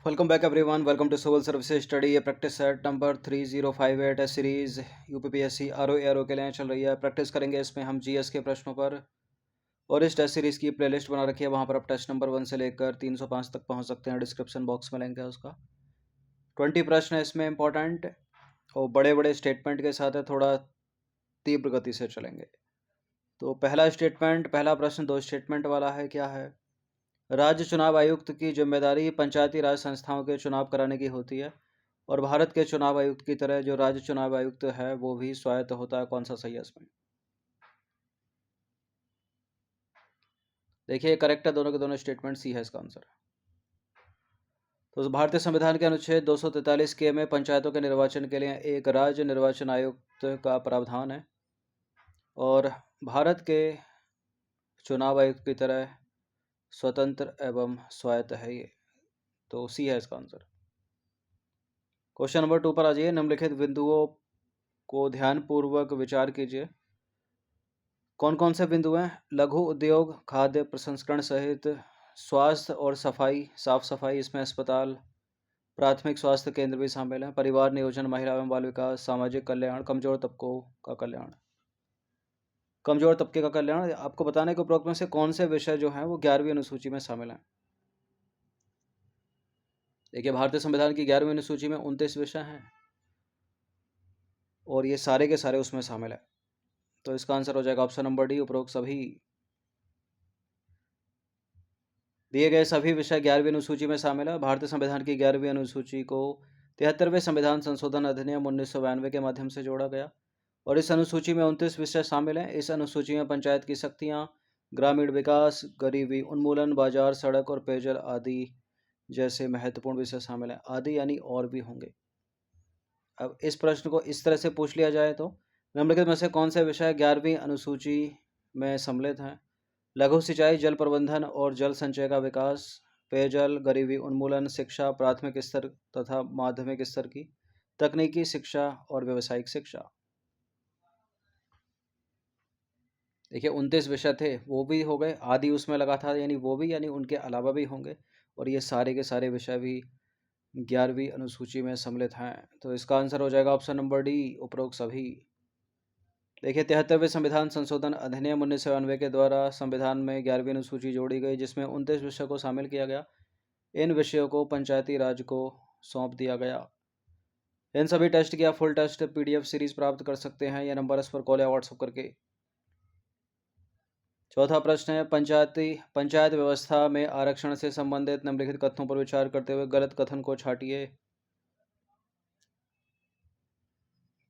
Welcome back everyone. Welcome to Civil Services Study. ये practice set number 3058 है series UPPSC RO के लिए चल रही है। प्रैक्टिस करेंगे इसमें हम जीएस के प्रश्नों पर और इस टेस्ट सीरीज की प्लेलिस्ट बना रखी है, वहाँ पर आप टेस्ट नंबर 1 से लेकर 305 तक पहुँच सकते हैं। डिस्क्रिप्शन बॉक्स में लिंक है उसका। 20 प्रश्न है इसमें इंपॉर्टेंट और बड़े बड़े स्टेटमेंट के साथ है, थोड़ा तीव्र गति से चलेंगे। तो पहला स्टेटमेंट, पहला प्रश्न 2 स्टेटमेंट वाला है। क्या है? राज्य चुनाव आयुक्त की जिम्मेदारी पंचायती राज संस्थाओं के चुनाव कराने की होती है और भारत के चुनाव आयुक्त की तरह जो राज्य चुनाव आयुक्त है वो भी स्वायत्त होता है। कौन सा सही है इसमें? देखिए करेक्ट है, दोनों के दोनों स्टेटमेंट सी है इसका आंसर। तो भारतीय संविधान के अनुच्छेद 243 के में पंचायतों के निर्वाचन के लिए एक राज्य निर्वाचन आयुक्त का प्रावधान है और भारत के चुनाव आयुक्त की तरह स्वतंत्र एवं स्वायत्त है ये, तो सी है इसका आंसर। क्वेश्चन नंबर 2 पर आ जाइए। निम्नलिखित बिंदुओं को ध्यानपूर्वक विचार कीजिए। कौन कौन से बिंदु हैं? लघु उद्योग, खाद्य प्रसंस्करण सहित स्वास्थ्य और सफाई, साफ सफाई, इसमें अस्पताल, प्राथमिक स्वास्थ्य केंद्र भी शामिल हैं, परिवार नियोजन, महिला एवं बाल विकास, सामाजिक कल्याण, कमजोर तबकों का कल्याण। कमजोर तबके का कल्याण आपको बताने के उपरोक्त में से कौन से विषय जो हैं वो 11वीं अनुसूची में शामिल हैं? देखिए भारतीय संविधान की 11वीं अनुसूची में 29 विषय हैं और ये सारे के सारे उसमें शामिल है, तो इसका आंसर हो जाएगा ऑप्शन नंबर डी, उपरोक्त सभी। दिए गए सभी विषय 11वीं अनुसूची में शामिल है। भारतीय संविधान की 11वीं अनुसूची को 73वें संविधान संशोधन अधिनियम 1992 के माध्यम से जोड़ा गया और इस अनुसूची में 29 विषय शामिल हैं। इस अनुसूची में पंचायत की शक्तियाँ, ग्रामीण विकास, गरीबी उन्मूलन, बाजार, सड़क और पेयजल आदि जैसे महत्वपूर्ण विषय शामिल हैं। आदि यानी और भी होंगे। अब इस प्रश्न को इस तरह से पूछ लिया जाए तो निम्नलिखित में से कौन से विषय 11वीं अनुसूची में सम्मिलित हैं? लघु सिंचाई, जल प्रबंधन और जल संचय का विकास, पेयजल, गरीबी उन्मूलन, शिक्षा, प्राथमिक स्तर तथा माध्यमिक स्तर की, तकनीकी शिक्षा और व्यावसायिक शिक्षा। देखिए 29 विषय थे, वो भी हो गए, आदि उसमें लगा था यानी वो भी, यानी उनके अलावा भी होंगे और ये सारे के सारे विषय भी 11वीं अनुसूची में सम्मिलित हैं, तो इसका आंसर हो जाएगा ऑप्शन नंबर डी, उपरोक्त सभी। देखिए 73वें संविधान संशोधन अधिनियम 1992 के द्वारा संविधान में 11वीं अनुसूची जोड़ी गई जिसमें 29 विषयों को शामिल किया गया। इन विषयों को पंचायती राज को सौंप दिया गया। इन सभी टेस्ट की आप फुल टेस्ट पीडीएफ सीरीज प्राप्त कर सकते हैं या नंबर इस पर कॉल या व्हाट्सएप करके। चौथा प्रश्न है, पंचायत व्यवस्था में आरक्षण से संबंधित निम्नलिखित कथनों पर विचार करते हुए गलत कथन को छांटिए।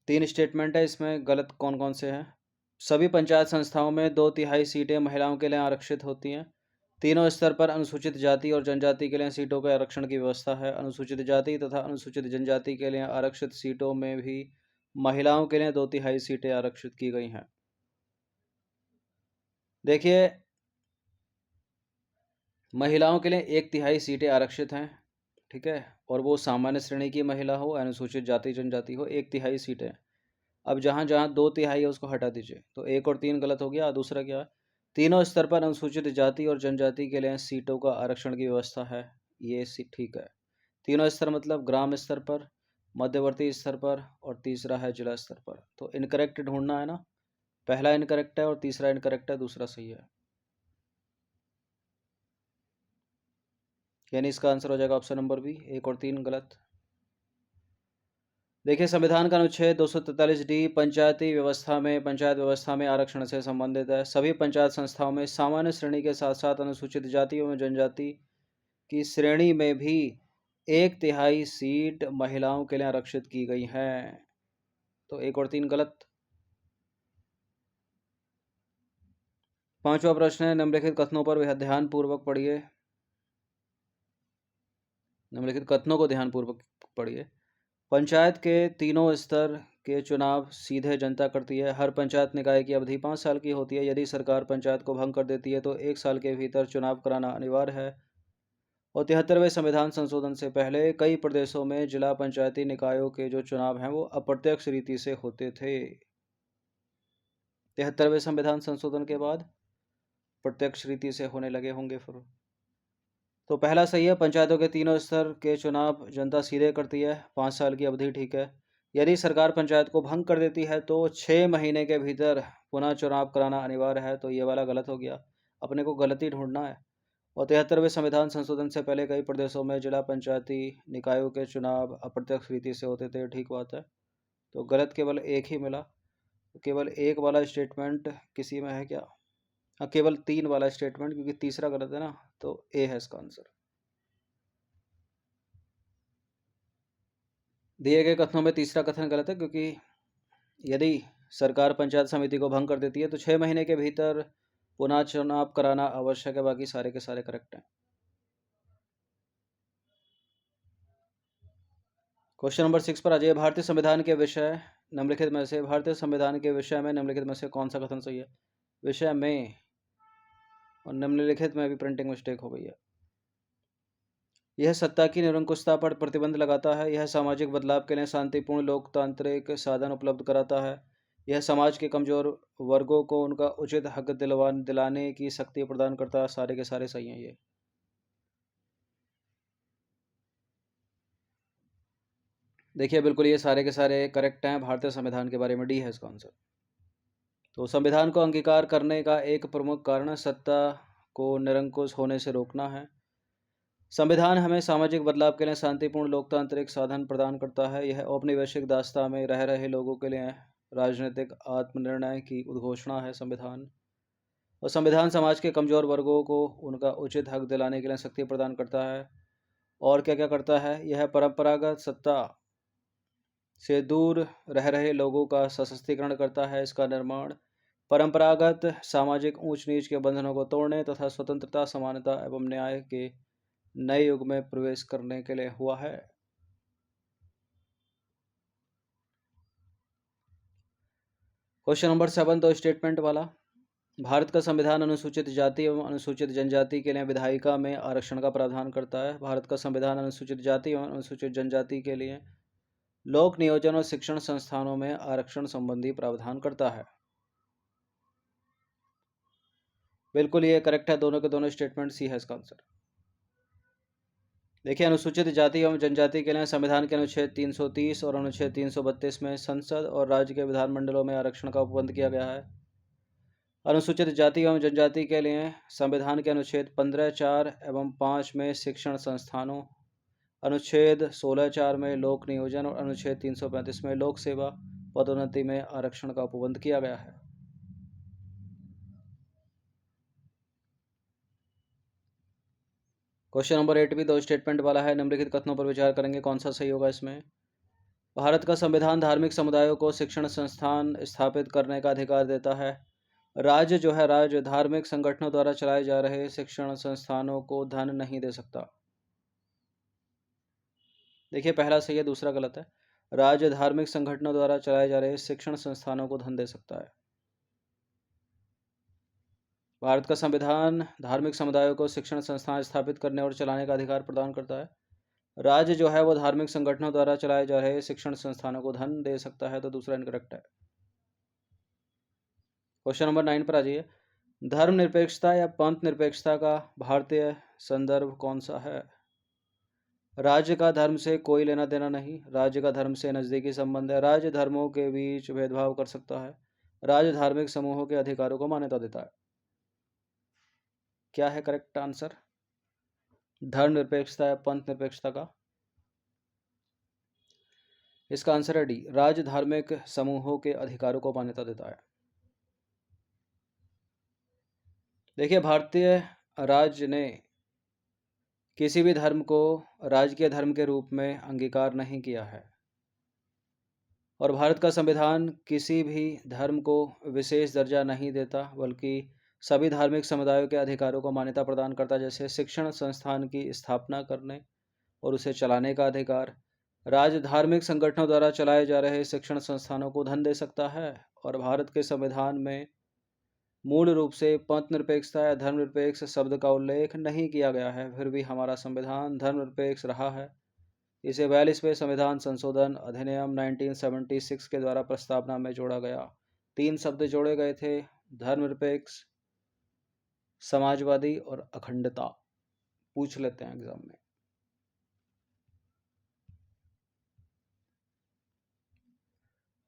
3 स्टेटमेंट है इसमें, गलत कौन कौन से हैं? सभी पंचायत संस्थाओं में 2/3 सीटें महिलाओं के लिए आरक्षित होती हैं। तीनों स्तर पर अनुसूचित जाति और जनजाति के लिए सीटों के आरक्षण की व्यवस्था है। अनुसूचित जाति तथा अनुसूचित जनजाति के लिए आरक्षित सीटों में भी महिलाओं के लिए 2/3 सीटें आरक्षित की गई हैं। देखिए महिलाओं के लिए 1/3 सीटें आरक्षित हैं, ठीक है, और वो सामान्य श्रेणी की महिला हो, अनुसूचित जाति जनजाति हो, 1/3 सीटें। अब जहाँ जहाँ 2/3 है उसको हटा दीजिए, तो 1 और 3 गलत हो गया। दूसरा क्या है? तीनों स्तर पर अनुसूचित जाति और जनजाति के लिए सीटों का आरक्षण की व्यवस्था है, ये ठीक है। तीनों स्तर मतलब ग्राम स्तर पर, मध्यवर्ती स्तर पर और तीसरा है जिला स्तर पर। तो इनकरेक्ट ढूंढना है ना, पहला इनकरेक्ट है और तीसरा इनकरेक्ट है, दूसरा सही है, यानी इसका आंसर हो जाएगा ऑप्शन नंबर बी, 1 और 3 गलत। देखिए संविधान का अनुच्छेद 243D पंचायत व्यवस्था में आरक्षण से संबंधित है। सभी पंचायत संस्थाओं में सामान्य श्रेणी के साथ साथ अनुसूचित जाति एवं जनजाति की श्रेणी में भी 1/3 सीट महिलाओं के लिए आरक्षित की गई है, तो 1 और 3 गलत। पांचवा प्रश्न है, निम्नलिखित कथनों पर ध्यानपूर्वक पढ़िए। निम्नलिखित कथनों को ध्यानपूर्वक पढ़िए। पंचायत के तीनों स्तर के चुनाव सीधे जनता करती है। हर पंचायत निकाय की अवधि 5 साल की होती है। यदि सरकार पंचायत को भंग कर देती है तो 1 साल के भीतर चुनाव कराना अनिवार्य है। और 73वें संविधान संशोधन से पहले कई प्रदेशों में जिला पंचायती निकायों के जो चुनाव हैं वो अप्रत्यक्ष रीति से होते थे। 73वें संविधान संशोधन के बाद प्रत्यक्ष रीति से होने लगे होंगे फिर। तो पहला सही है, पंचायतों के तीनों स्तर के चुनाव जनता सीधे करती है, 5 साल की अवधि ठीक है। यदि सरकार पंचायत को भंग कर देती है तो 6 महीने के भीतर पुनः चुनाव कराना अनिवार्य है, तो ये वाला गलत हो गया, अपने को गलती ढूंढना है। और 73वें संविधान संशोधन से पहले कई प्रदेशों में जिला पंचायती निकायों के चुनाव अप्रत्यक्ष रीति से होते थे, ठीक बात है। तो गलत केवल एक ही मिला, तो केवल एक वाला स्टेटमेंट किसी में है क्या? हाँ, केवल 3 वाला स्टेटमेंट, क्योंकि तीसरा गलत है ना, तो ए है इसका आंसर। दिए गए कथनों में तीसरा कथन गलत है, क्योंकि यदि सरकार पंचायत समिति को भंग कर देती है तो 6 महीने के भीतर पुनः चुनाव कराना आवश्यक है, बाकी सारे के सारे करेक्ट हैं। क्वेश्चन नंबर 6 पर आ जाइए। भारतीय संविधान के विषय निम्नलिखित में से भारतीय संविधान के विषय में निम्नलिखित में से कौन सा कथन सही है? विषय में और निम्नलिखित में भी प्रिंटिंग मिस्टेक हो गई है। यह सत्ता की निरंकुशता पर प्रतिबंध लगाता है। यह सामाजिक बदलाव के लिए शांतिपूर्ण लोकतांत्रिक साधन उपलब्ध कराता है। यह समाज के कमजोर वर्गों को उनका उचित हक दिलाने की शक्ति प्रदान करता है। सारे के सारे सही हैं ये। देखिए, बिल्कुल ये सारे के सारे करेक्ट हैं। भारतीय संविधान के बारे में डी है इसका आंसर। तो संविधान को अंगीकार करने का एक प्रमुख कारण सत्ता को निरंकुश होने से रोकना है। संविधान हमें सामाजिक बदलाव के लिए शांतिपूर्ण लोकतांत्रिक साधन प्रदान करता है। यह औपनिवेशिक दास्ता में रह रहे लोगों के लिए राजनीतिक आत्मनिर्णय की उद्घोषणा है संविधान। और संविधान समाज के कमजोर वर्गों को उनका उचित हक दिलाने के लिए शक्ति प्रदान करता है। और क्या क्या करता है? यह परंपरागत सत्ता से दूर रह रहे लोगों का सशक्तिकरण करता है। इसका निर्माण परंपरागत सामाजिक ऊंच नीच के बंधनों को तोड़ने तथा स्वतंत्रता, समानता एवं न्याय के नए युग में प्रवेश करने के लिए हुआ है। क्वेश्चन नंबर 7 तो स्टेटमेंट वाला। भारत का संविधान अनुसूचित जाति एवं अनुसूचित जनजाति के लिए विधायिका में आरक्षण का प्रावधान करता है। भारत का संविधान अनुसूचित जाति एवं अनुसूचित जनजाति के लिए लोक नियोजन और शिक्षण संस्थानों में आरक्षण संबंधी प्रावधान करता है। बिल्कुल ये करेक्ट है, दोनों के दोनों स्टेटमेंट सी है इसका आंसर। देखिए, अनुसूचित जाति एवं जनजाति के लिए संविधान के अनुच्छेद 330 और अनुच्छेद 332 में संसद और राज्य के विधानमंडलों में आरक्षण का उपबंध किया गया है। अनुसूचित जाति एवं जनजाति के लिए संविधान के अनुच्छेद 15, 4 एवं 5 में शिक्षण संस्थानों, अनुच्छेद 16, 4 में लोक नियोजन और अनुच्छेद 335 में लोक सेवा पदोन्नति में आरक्षण का उपबंध किया गया है। क्वेश्चन नंबर 8 भी दो स्टेटमेंट वाला है। निम्नलिखित कथनों पर विचार करेंगे, कौन सा सही होगा इसमें? भारत का संविधान धार्मिक समुदायों को शिक्षण संस्थान स्थापित करने का अधिकार देता है। राज्य जो है, राज्य धार्मिक संगठनों द्वारा चलाए जा रहे शिक्षण संस्थानों को धन नहीं दे सकता। देखिए, पहला सही है, दूसरा गलत है। राज्य धार्मिक संगठनों द्वारा चलाए जा रहे शिक्षण संस्थानों को धन दे सकता है। भारत का संविधान धार्मिक समुदायों को शिक्षण संस्थान स्थापित करने और चलाने का अधिकार प्रदान करता है। राज्य जो है वो धार्मिक संगठनों द्वारा चलाए जा रहे शिक्षण संस्थानों को धन दे सकता है, तो दूसरा इनकरेक्ट है। क्वेश्चन नंबर 9 पर आ जाइए। धर्मनिरपेक्षता या पंथ निरपेक्षता का भारतीय संदर्भ कौन सा है? राज्य का धर्म से कोई लेना देना नहीं। राज्य का धर्म से नज़दीकी संबंध है। राज्य धर्मों के बीच भेदभाव कर सकता है। राज्य धार्मिक समूहों के अधिकारों को मान्यता देता है। क्या है करेक्ट आंसर? धर्मनिरपेक्षता या पंथ निरपेक्षता का? इसका आंसर है डी, राज्य धार्मिक समूहों के अधिकारों को मान्यता देता है। देखिए, भारतीय राज्य ने किसी भी धर्म को राजकीय धर्म के रूप में अंगीकार नहीं किया है। और भारत का संविधान किसी भी धर्म को विशेष दर्जा नहीं देता, बल्कि सभी धार्मिक समुदायों के अधिकारों को मान्यता प्रदान करता है, जैसे शिक्षण संस्थान की स्थापना करने और उसे चलाने का अधिकार। राज्य धार्मिक संगठनों द्वारा चलाए जा रहे शिक्षण संस्थानों को धन दे सकता है। और भारत के संविधान में मूल रूप से पंथ निरपेक्षता या धर्मनिरपेक्ष शब्द का उल्लेख नहीं किया गया है, फिर भी हमारा संविधान धर्मनिरपेक्ष रहा है। इसे 42वें संविधान संशोधन अधिनियम 1976 के द्वारा प्रस्तावना में जोड़ा गया। 3 शब्द जोड़े गए थे, धर्मनिरपेक्ष, समाजवादी और अखंडता। पूछ लेते हैं एग्जाम में।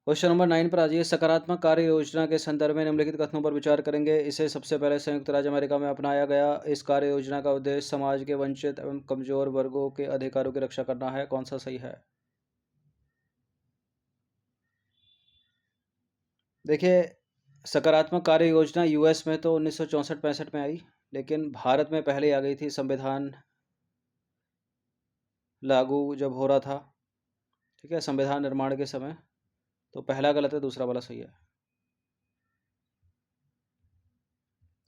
क्वेश्चन नंबर 9 पर आ जाइए। सकारात्मक कार्य योजना के संदर्भ में निम्नलिखित कथनों पर विचार करेंगे। इसे सबसे पहले संयुक्त राज्य अमेरिका में अपनाया गया। इस कार्य योजना का उद्देश्य समाज के वंचित एवं कमजोर वर्गों के अधिकारों की रक्षा करना है। कौन सा सही है? देखिए, सकारात्मक कार्य योजना यूएस में तो 1964-65 में आई, लेकिन भारत में पहले आ गई थी संविधान लागू जब हो रहा था, ठीक है, संविधान निर्माण के समय। तो पहला गलत है, दूसरा वाला सही है।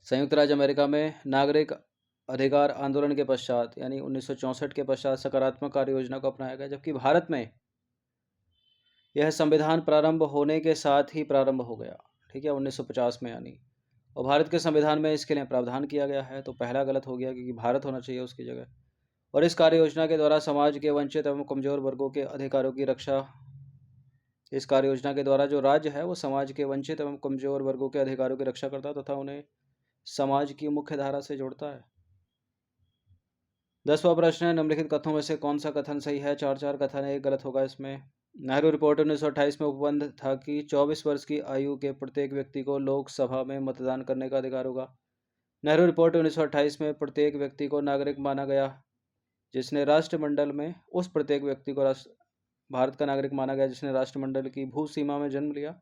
संयुक्त राज्य अमेरिका में नागरिक अधिकार आंदोलन के पश्चात यानी 1964 के पश्चात सकारात्मक कार्य योजना को अपनाया गया, जबकि भारत में यह संविधान प्रारंभ होने के साथ ही प्रारंभ हो गया, ठीक है, 1950 में यानी। और भारत के संविधान में इसके लिए प्रावधान किया गया है, तो पहला गलत हो गया क्योंकि भारत होना चाहिए उसकी जगह। और इस कार्य योजना के द्वारा समाज के वंचित एवं कमजोर वर्गों के अधिकारों की रक्षा, इस कार्य योजना के द्वारा जो राज्य है वो समाज के वंचित एवं कमजोर वर्गों के अधिकारों की रक्षा करता तथा उन्हें समाज की मुख्य धारा से जोड़ता है। 10वां प्रश्न है, निम्नलिखित कथनों में से कौन सा कथन सही है? चार चार कथन है, एक गलत होगा इसमें। नेहरू रिपोर्ट 1928 में उपबंध था कि 24 वर्ष की आयु के प्रत्येक व्यक्ति को लोकसभा में मतदान करने का अधिकार होगा। नेहरू रिपोर्ट 1928 में प्रत्येक व्यक्ति को नागरिक माना गया, जिसने राष्ट्रमंडल में उस प्रत्येक व्यक्ति को भारत का नागरिक माना गया जिसने राष्ट्रमंडल की भू सीमा में जन्म लिया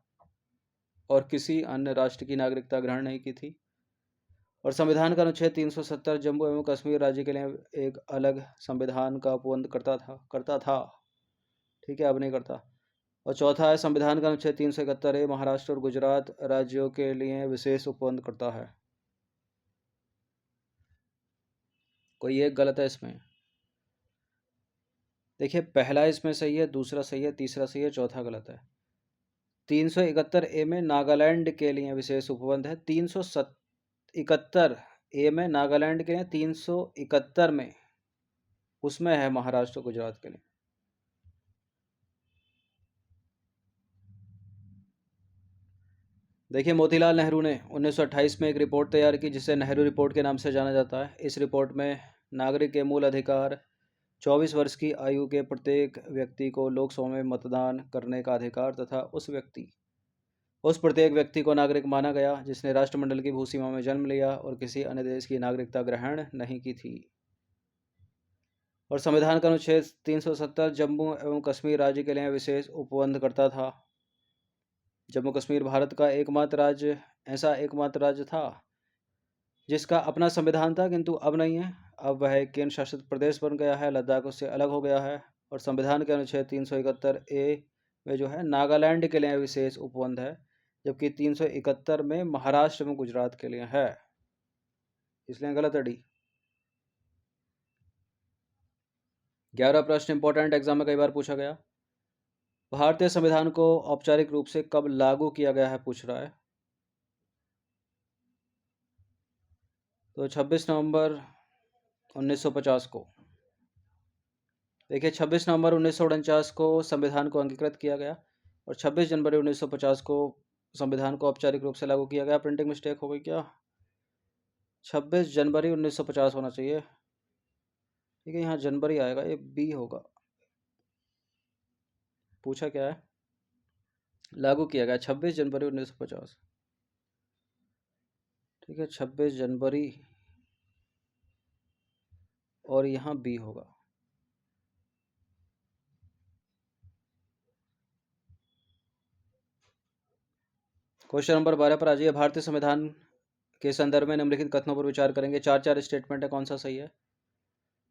और किसी अन्य राष्ट्र की नागरिकता ग्रहण नहीं की थी। और संविधान का अनुच्छेद 370 जम्मू एवं कश्मीर राज्य के लिए एक अलग संविधान का उपबंध करता था, ठीक है, अब नहीं करता। और चौथा है, संविधान का अनुच्छेद 371 महाराष्ट्र और गुजरात राज्यों के लिए विशेष उपबंध करता है। कोई एक गलत है इसमें। देखिए, पहला इसमें सही है, दूसरा सही है, तीसरा सही है, चौथा गलत है। 371 में नागालैंड के लिए विशेष उपबंध है। 371 में नागालैंड के लिए, 371 में उसमें है महाराष्ट्र गुजरात के लिए। देखिए, मोतीलाल नेहरू ने 1928 में एक रिपोर्ट तैयार की जिसे नेहरू रिपोर्ट के नाम से जाना जाता है। इस रिपोर्ट में नागरिक के मूल अधिकार 24 वर्ष की आयु के प्रत्येक व्यक्ति को लोकसभा में मतदान करने का अधिकार तथा उस प्रत्येक व्यक्ति को नागरिक माना गया जिसने राष्ट्रमंडल की भूसीमा में जन्म लिया और किसी अन्य देश की नागरिकता ग्रहण नहीं की थी। और संविधान का अनुच्छेद 370 जम्मू एवं कश्मीर राज्य के लिए विशेष उपबंध करता था। जम्मू कश्मीर भारत का एकमात्र राज्य था जिसका अपना संविधान था, किंतु अब नहीं है। अब वह एक केंद्र शासित प्रदेश बन गया है, लद्दाख उससे अलग हो गया है। और संविधान के अनुच्छेद 371 में जो है नागालैंड के लिए विशेष उपबंध है, जबकि 371 में महाराष्ट्र में गुजरात के लिए है, इसलिए गलत है डी। 11वां प्रश्न इंपॉर्टेंट, एग्जाम में कई बार पूछा गया। भारतीय संविधान को औपचारिक रूप से कब लागू किया गया है, पूछ रहा है। तो 26 नवंबर 1950 को। देखिए, 26 नवंबर 1949 को संविधान को अंगीकृत किया गया और 26 जनवरी 1950 को संविधान को औपचारिक रूप से लागू किया गया। प्रिंटिंग मिस्टेक हो गई क्या? 26 जनवरी 1950 होना चाहिए, ठीक है, यहाँ जनवरी आएगा, ये बी होगा। पूछा क्या है? लागू किया गया 26 जनवरी 1950, ठीक है, 26 जनवरी, और यहाँ बी होगा। क्वेश्चन नंबर 12 पर आ जाइए। भारतीय संविधान के संदर्भ में निम्नलिखित कथनों पर विचार करेंगे। चार चार स्टेटमेंट है, कौन सा सही है?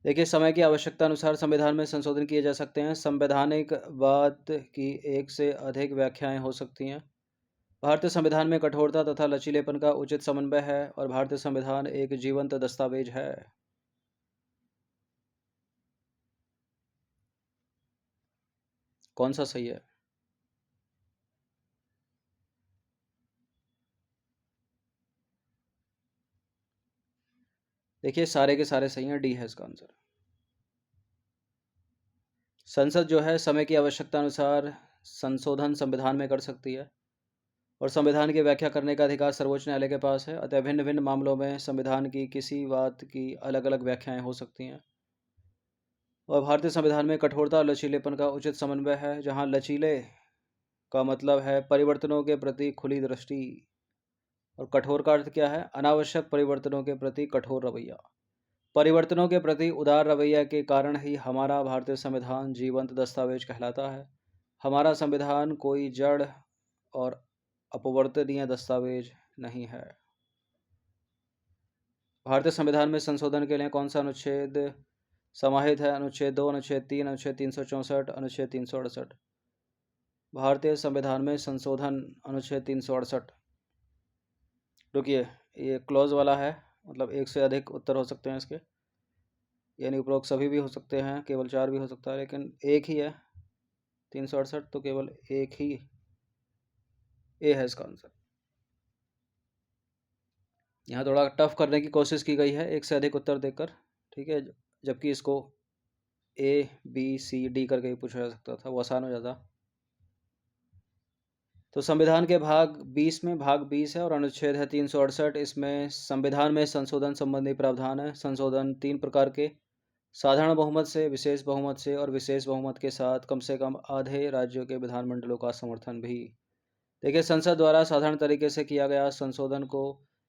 देखिए, समय की आवश्यकता अनुसार संविधान में संशोधन किए जा सकते हैं। संवैधानिक बात की एक से अधिक व्याख्याएं हो सकती हैं। भारतीय संविधान में कठोरता तथा लचीलेपन का उचित समन्वय है और भारतीय संविधान एक जीवंत दस्तावेज है। कौन सा सही है? देखिए, सारे के सारे सही हैं, डी है इसका आंसर। संसद जो है समय की आवश्यकता अनुसार संशोधन संविधान में कर सकती है और संविधान की व्याख्या करने का अधिकार सर्वोच्च न्यायालय के पास है। अतः भिन्न भिन्न मामलों में संविधान की किसी बात की अलग अलग व्याख्याएं हो सकती हैं। और भारतीय संविधान में कठोरता और लचीलेपन का उचित समन्वय है, जहां लचीले का मतलब है परिवर्तनों के प्रति खुली दृष्टि, और कठोर का अर्थ क्या है? अनावश्यक परिवर्तनों के प्रति कठोर रवैया। परिवर्तनों के प्रति उदार रवैया के कारण ही हमारा भारतीय संविधान जीवंत दस्तावेज कहलाता है। हमारा संविधान कोई जड़ और अपवर्तनीय दस्तावेज नहीं है। भारतीय संविधान में संशोधन के लिए कौन सा अनुच्छेद समाहित है? अनुच्छेद 2, अनुच्छेद 3, अनुच्छेद 364, अनुच्छेद 368। भारतीय संविधान में संशोधन अनुच्छेद 368। रुकिए, ये क्लॉज वाला है, मतलब एक से अधिक उत्तर हो सकते हैं इसके, यानी उपरोक्त सभी भी हो सकते हैं, केवल 4 भी हो सकता है, लेकिन एक ही है 368, तो केवल एक ही ए है इसका आंसर। यहाँ थोड़ा टफ करने की कोशिश की गई है एक से अधिक उत्तर देकर, ठीक है, जबकि इसको ABCD करके ही पूछा जा सकता था, वो आसान हो जाता। तो संविधान के भाग 20 में भाग 20 है और अनुच्छेद है 368। इसमें संविधान में संशोधन संबंधी प्रावधान है। संशोधन 3 प्रकार के: साधारण बहुमत से, विशेष बहुमत से और विशेष बहुमत के साथ कम से कम आधे राज्यों के विधानमंडलों का समर्थन भी। देखिए, संसद द्वारा साधारण तरीके से किया गया संशोधन को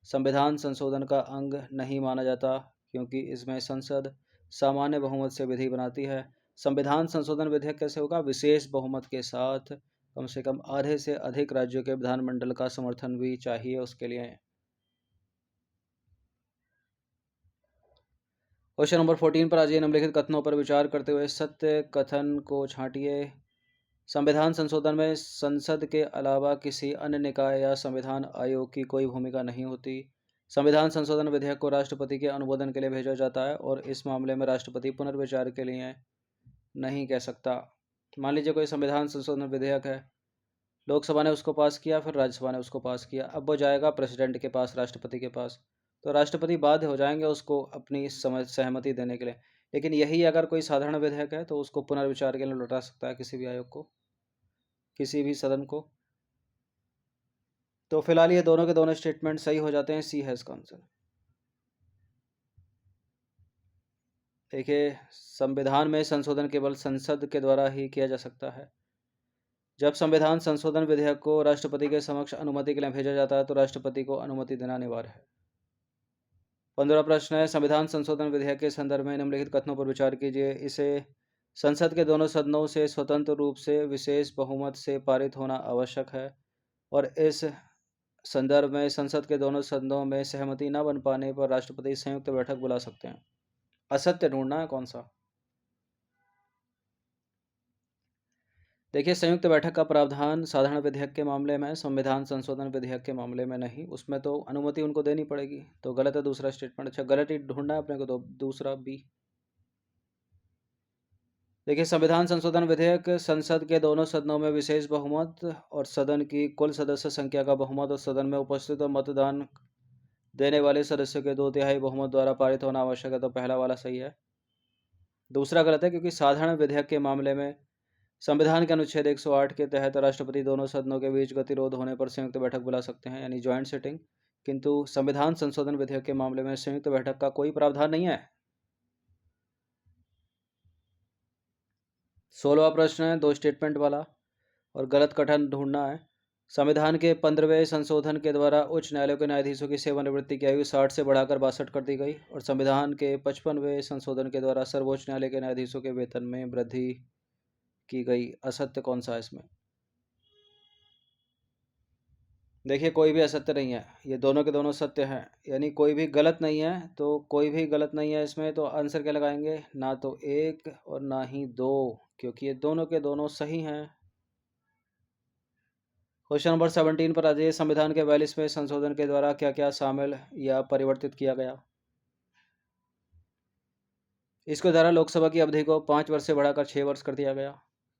संविधान संशोधन का अंग नहीं माना जाता, क्योंकि इसमें संसद सामान्य बहुमत से विधि बनाती है। संविधान संशोधन विधेयक कैसे होगा? विशेष बहुमत के साथ कम से कम आधे से अधिक राज्यों के विधानमंडल का समर्थन भी चाहिए उसके लिए। क्वेश्चन नंबर 14 पर आज निम्नलिखित कथनों पर विचार करते हुए सत्य कथन को छांटिए। संविधान संशोधन में संसद के अलावा किसी अन्य निकाय या संविधान आयोग की कोई भूमिका नहीं होती। संविधान संशोधन विधेयक को राष्ट्रपति के अनुमोदन के लिए भेजा जाता है और इस मामले में राष्ट्रपति पुनर्विचार के लिए नहीं कह सकता। मान लीजिए कोई संविधान संशोधन विधेयक है, लोकसभा ने उसको पास किया, फिर राज्यसभा ने उसको पास किया, अब वो जाएगा प्रेसिडेंट के पास, राष्ट्रपति के पास, तो राष्ट्रपति बाध्य हो जाएंगे उसको अपनी सहमति देने के लिए। लेकिन यही अगर कोई साधारण विधेयक है तो उसको पुनर्विचार के लिए लौटा सकता है किसी भी आयोग को, किसी भी सदन को। तो फिलहाल ये दोनों के दोनों स्टेटमेंट सही हो जाते हैं। सी है इसका आंसर। देखिए, संविधान में संशोधन केवल संसद के द्वारा ही किया जा सकता है। जब संविधान संशोधन विधेयक को राष्ट्रपति के समक्ष अनुमति के लिए भेजा जाता है तो राष्ट्रपति को अनुमति देना अनिवार्य है। 15 प्रश्न है, संविधान संशोधन विधेयक के संदर्भ में निम्नलिखित कथनों पर विचार कीजिए। इसे संसद के दोनों सदनों से स्वतंत्र रूप से विशेष बहुमत से पारित होना आवश्यक है, और इस संदर्भ में संसद के दोनों सदनों में सहमति न बन पाने पर राष्ट्रपति संयुक्त बैठक बुला सकते हैं। असत्य ढूंढना है कौन सा। देखिए, संयुक्त बैठक का प्रावधान साधारण विधेयक के मामले में, संविधान संशोधन विधेयक के मामले में नहीं। उसमें तो अनुमति उनको देनी पड़ेगी, तो गलत है दूसरा स्टेटमेंट। अच्छा, गलत ही ढूंढना है अपने को, तो दूसरा बी। देखिए, संविधान संशोधन विधेयक संसद के दोनों सदनों में विशेष बहुमत और सदन की कुल सदस्य संख्या का बहुमत और सदन में उपस्थित और मतदान देने वाले सदस्यों के 2/3 बहुमत द्वारा पारित होना आवश्यक है, तो पहला वाला सही है। दूसरा गलत है, क्योंकि साधारण विधेयक के मामले में संविधान के अनुच्छेद 108 के तहत राष्ट्रपति दोनों सदनों के बीच गतिरोध होने पर संयुक्त बैठक बुला सकते हैं, यानी ज्वाइंट सिटिंग। किंतु संविधान संशोधन विधेयक के मामले में संयुक्त बैठक का कोई प्रावधान नहीं है। 16वां प्रश्न है 2 स्टेटमेंट वाला और गलत कथन ढूंढना है। संविधान के 15वें संशोधन के द्वारा उच्च न्यायालयों के न्यायाधीशों की सेवानिवृत्ति की आयु 60 से बढ़ाकर 62 कर दी गई, और संविधान के 55वें संशोधन के द्वारा सर्वोच्च न्यायालय के न्यायाधीशों के वेतन में वृद्धि की गई। असत्य कौन सा है इसमें? देखिए, कोई भी असत्य नहीं है, ये दोनों के दोनों सत्य हैं, यानी कोई भी गलत नहीं है। तो कोई भी गलत नहीं है इसमें, तो आंसर क्या लगाएंगे? ना तो 1 और ना ही 2, क्योंकि ये दोनों के दोनों सही हैं। क्वेश्चन नंबर 17 पर आ जाइए। संविधान के 42वें संशोधन के द्वारा क्या क्या शामिल या परिवर्तित किया गया? इसके द्वारा लोकसभा की अवधि को 5 वर्ष से बढ़ाकर 6 वर्ष कर दिया गया।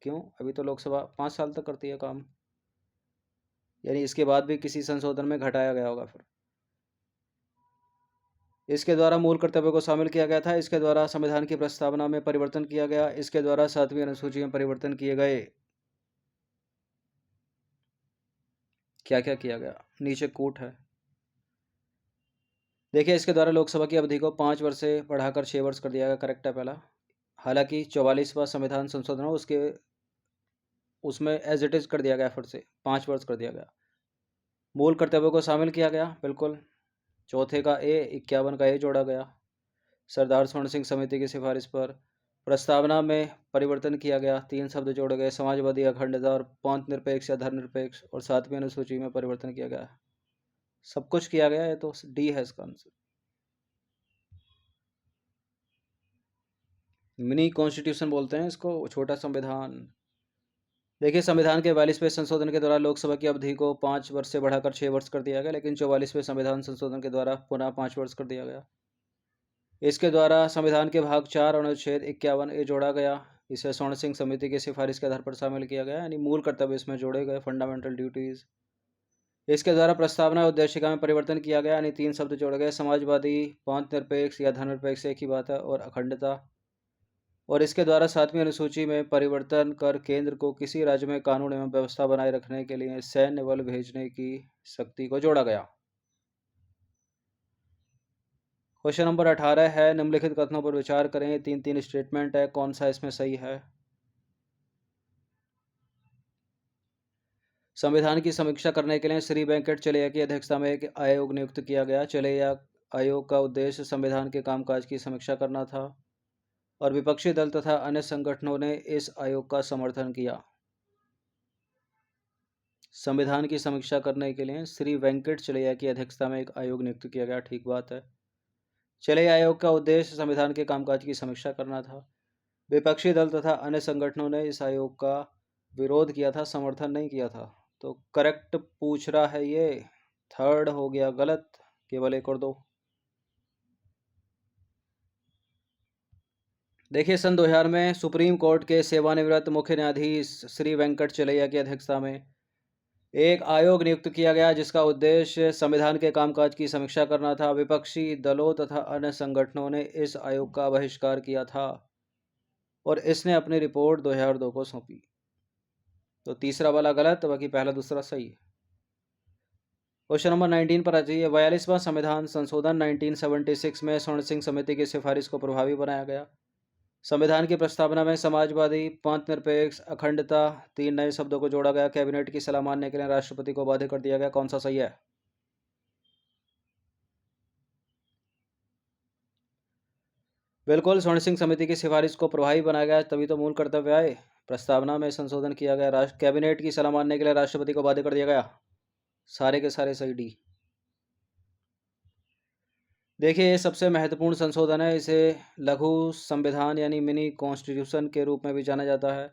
क्यों? अभी तो लोकसभा 5 साल तक करती है काम, यानी इसके बाद भी किसी संशोधन में घटाया गया होगा। फिर इसके द्वारा मूल कर्तव्यों को शामिल किया गया था। इसके द्वारा संविधान की प्रस्तावना में परिवर्तन किया गया। इसके द्वारा 7वीं अनुसूची में परिवर्तन किए गए। क्या क्या किया गया, नीचे कूट है। देखिए इसके द्वारा लोकसभा की अवधि को 5 वर्ष से बढ़ाकर 6 वर्ष कर दिया गया, करेक्ट है पहला। हालांकि 44वां संविधान संशोधन हो उसके उसमें एज इट इज कर दिया गया, फिर से 5 वर्ष कर दिया गया। मूल कर्तव्यों को शामिल किया गया, बिल्कुल। चौथे का ए, 51 का ए जोड़ा गया। सरदार स्वर्ण सिंह समिति की सिफारिश पर प्रस्तावना में परिवर्तन किया गया, 3 शब्द जोड़े गए, समाजवादी, अखंडता और पंथ निरपेक्ष या धर्मनिरपेक्ष, और 7वीं अनुसूची में परिवर्तन किया गया। सब कुछ किया गया, ये तो डी है इसका आंसर। मिनी कॉन्स्टिट्यूशन बोलते हैं इसको, छोटा संविधान। देखिए संविधान के 42वें संशोधन के द्वारा लोकसभा की अवधि को 5 वर्ष से बढ़ाकर 6 वर्ष कर दिया गया, लेकिन 44वें संविधान संशोधन के द्वारा पुनः 5 वर्ष कर दिया गया। इसके द्वारा संविधान के भाग 4 अनुच्छेद 51 ए जोड़ा गया। इसे स्वर्ण सिंह समिति की सिफारिश के आधार पर शामिल किया गया, यानी मूल कर्तव्य इसमें जोड़े गए, फंडामेंटल ड्यूटीज। इसके द्वारा प्रस्तावना उद्देशिका में परिवर्तन किया गया, यानी 3 शब्द जोड़े गए, समाजवादी, पंथ निरपेक्ष या धर्मनिरपेक्ष एक ही बात है, और अखंडता। और इसके द्वारा 7वीं अनुसूची में परिवर्तन कर केंद्र को किसी राज्य में कानून एवं व्यवस्था बनाए रखने के लिए सैन्य बल भेजने की शक्ति को जोड़ा गया। क्वेश्चन नंबर 18 है, निम्नलिखित कथनों पर विचार करें। 3 स्टेटमेंट है, कौन सा इसमें सही है। संविधान की समीक्षा करने के लिए श्री वेंकट चलैया की अध्यक्षता में एक आयोग नियुक्त किया गया। चलैया आयोग का उद्देश्य संविधान के कामकाज की समीक्षा करना था, और विपक्षी दल तथा अन्य संगठनों ने इस आयोग का समर्थन किया। संविधान की समीक्षा करने के लिए श्री वेंकट चलैया की अध्यक्षता में एक आयोग नियुक्त किया गया, ठीक बात है। चलैया आयोग का उद्देश्य संविधान के कामकाज की समीक्षा करना था। विपक्षी दल तथा अन्य संगठनों ने इस आयोग का विरोध किया था, समर्थन नहीं किया था। तो करेक्ट पूछ रहा है ये, थर्ड हो गया गलत, केवल एक और दो। देखिए सन 2000 में सुप्रीम कोर्ट के सेवानिवृत्त मुख्य न्यायाधीश श्री वेंकट चलैया की अध्यक्षता में एक आयोग नियुक्त किया गया, जिसका उद्देश्य संविधान के कामकाज की समीक्षा करना था। विपक्षी दलों तथा अन्य संगठनों ने इस आयोग का बहिष्कार किया था, और इसने अपनी रिपोर्ट 2002 को सौंपी। तो तीसरा वाला गलत, बाकी पहला दूसरा सही है। क्वेश्चन नंबर 19 पर आ जाइए। 42वां संविधान संशोधन 1976 में स्वर्ण सिंह समिति की सिफारिश को प्रभावी बनाया गया। संविधान की प्रस्तावना में समाजवादी, पंथ निरपेक्ष, अखंडता 3 नए शब्दों को जोड़ा गया। कैबिनेट की सलाह मानने के लिए राष्ट्रपति को बाध्य कर दिया गया। कौन सा सही है। बिल्कुल, स्वर्ण सिंह समिति की सिफारिश को प्रभावी बनाया गया, तभी तो मूल कर्तव्य आए। प्रस्तावना में संशोधन किया गया, कैबिनेट की सलाह मानने के लिए राष्ट्रपति को बाध्य कर दिया गया। सारे के सारे सही डी। देखिए ये सबसे महत्वपूर्ण संशोधन है। इसे लघु संविधान यानी मिनी कॉन्स्टिट्यूशन के रूप में भी जाना जाता है।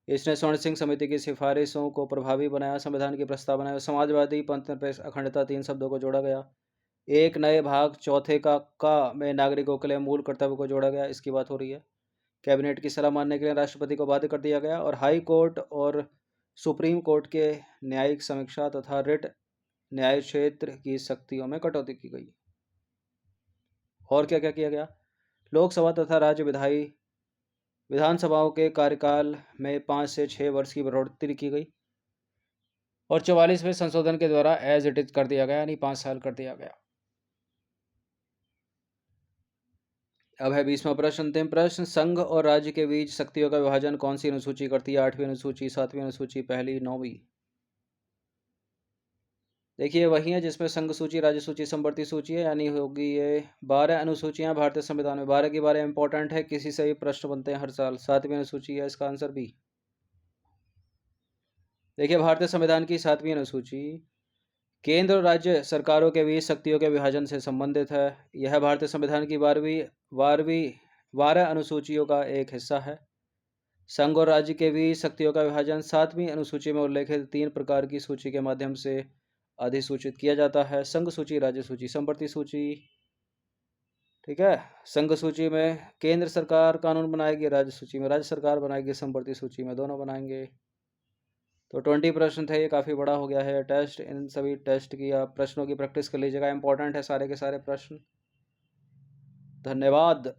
इसने स्वर्ण सिंह समिति की सिफारिशों को प्रभावी बनाया। संविधान की प्रस्तावना में समाजवादी, पंथ निरपेक्ष, अखंडता 3 शब्दों को जोड़ा गया। एक नए भाग चौथे का में नागरिकों के लिए मूल कर्तव्य को जोड़ा गया, इसकी बात हो रही है। कैबिनेट की सलाह मानने के लिए राष्ट्रपति को बाध्य कर दिया गया, और हाई कोर्ट और सुप्रीम कोर्ट के न्यायिक समीक्षा तथा रिट न्याय क्षेत्र की शक्तियों में कटौती की गई। और क्या क्या किया गया। लोकसभा तथा राज्य विधानसभाओं के कार्यकाल में 5 से 6 वर्ष की बढ़ोतरी की गई, और 44वें संशोधन के द्वारा एज इट इज कर दिया गया, यानी 5 साल कर दिया गया। अब है 20वां प्रश्न, अंतिम प्रश्न। संघ और राज्य के बीच शक्तियों का विभाजन कौन सी अनुसूची करती है। 8वीं अनुसूची, 7वीं अनुसूची, पहली, 9वीं। देखिए वही है जिसमें संघ सूची, राज्य सूची, संवर्ती सूची है, यानी होगी ये 12 अनुसूचियां भारतीय संविधान में। 12 की 12 इंपॉर्टेंट है, किसी से भी प्रश्न बनते हैं हर साल। 7वीं अनुसूची है, इसका आंसर बी। देखिए भारतीय संविधान की 7वीं अनुसूची केंद्र और राज्य सरकारों के बीच शक्तियों के विभाजन से संबंधित है। यह भारतीय संविधान की 12 अनुसूचियों का एक हिस्सा है। संघ और राज्य के बीच शक्तियों का विभाजन 7वीं अनुसूची में उल्लेखित 3 प्रकार की सूची के माध्यम से अधिसूचित किया जाता है। संघ सूची, राज्य सूची, संवर्ती सूची। ठीक है, संघ सूची में केंद्र सरकार कानून बनाएगी, राज्य सूची में राज्य सरकार बनाएगी, संवर्ती सूची में दोनों बनाएंगे। तो 20 प्रश्न थे, ये काफ़ी बड़ा हो गया है टेस्ट। इन सभी टेस्ट की आप प्रश्नों की प्रैक्टिस कर लीजिएगा, इंपॉर्टेंट है सारे के सारे प्रश्न। धन्यवाद।